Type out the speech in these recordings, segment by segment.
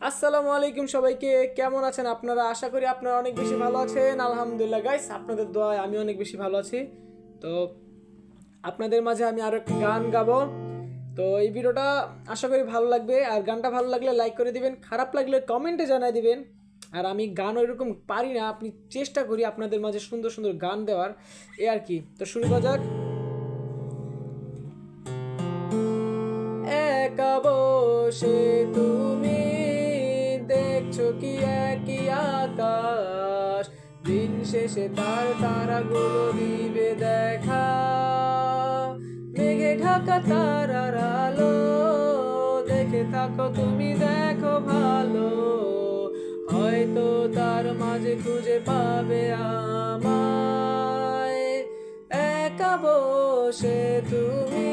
আসসালামু আলাইকুম সবাইকে, কেমন আছেন আপনারা? আশা করি আপনারা অনেক বেশি ভালো আছেন। আলহামদুলিল্লাহ গাইস, আপনাদের দোয়ায় আমি অনেক বেশি ভালো আছি। তো আপনাদের মাঝে আমি আরো একটা গান গাবো। তো এই ভিডিওটা আশা করি ভালো লাগবে, আর গানটা ভালো লাগলে লাইক করে দিবেন, খারাপ লাগলে কমেন্টে জানাই দিবেন। আর আমি গান ওইরকম পারি না, আপনি চেষ্টা করি আপনাদের মাঝে সুন্দর সুন্দর গান দেওয়ার, এ আর কি। তো শুরু করা যাক। একা বসে তুমি দেখছো কি একই আকাশ, দিন শেষে তার তারাগুলো দিবে দেখা। মেঘে ঢাকা তারার আলো দেখে থাকো তুমি, দেখো ভালো, হয়তো তার মাঝে খুঁজে পাবে আমায়। একা বসে তুমি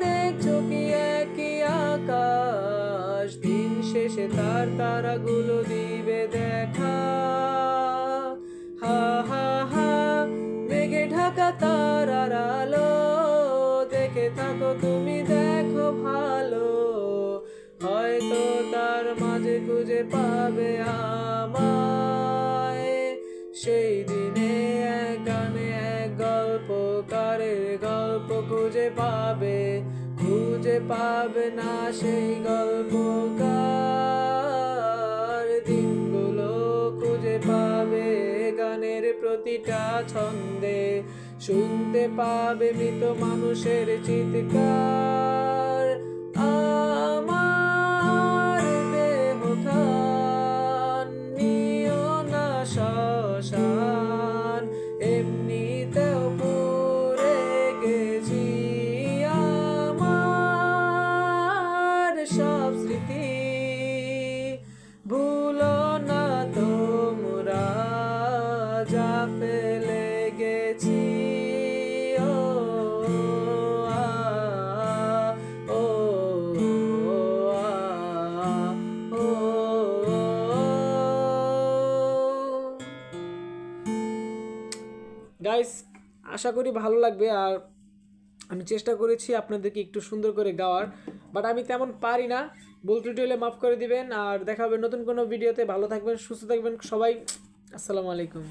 দেখছো কি একই আকাশ, দিন শেষে তার তারাগুলো দিবে দেখা। হা হা হা, মেঘে ঢাকা তারার আলো দেখে থাকো তুমি, দেখো ভালো, হয়তো তার মাঝে খুঁজে পাবে আমায়। সেই দিনে এক গানে এক গল্পকারের গল্প খুঁজে পাবে না সেই গল্পকার। দিনগুলো খুঁজে পাবে গানের প্রতিটা ছন্দে, শুনতে পাবে মৃত মানুষের চিৎকার। আমার দেহ খান নিও না শ্মশান, এমনিতেও পুড়ে গেছি। আমার সব স্মৃতি ভুলো না তোমরা, যা ফেলে গেছি। গাইস, আশা করি ভালো লাগবে। আর আমি চেষ্টা করেছি আপনাদেরকে একটু সুন্দর করে গাওয়ার, বাট আমি তেমন পারি না। ভুল ত্রুটি হলে মাফ করে দিবেন। আর দেখা হবে নতুন কোনো ভিডিওতে। ভালো থাকবেন, সুস্থ থাকবেন সবাই। আসসালামু আলাইকুম।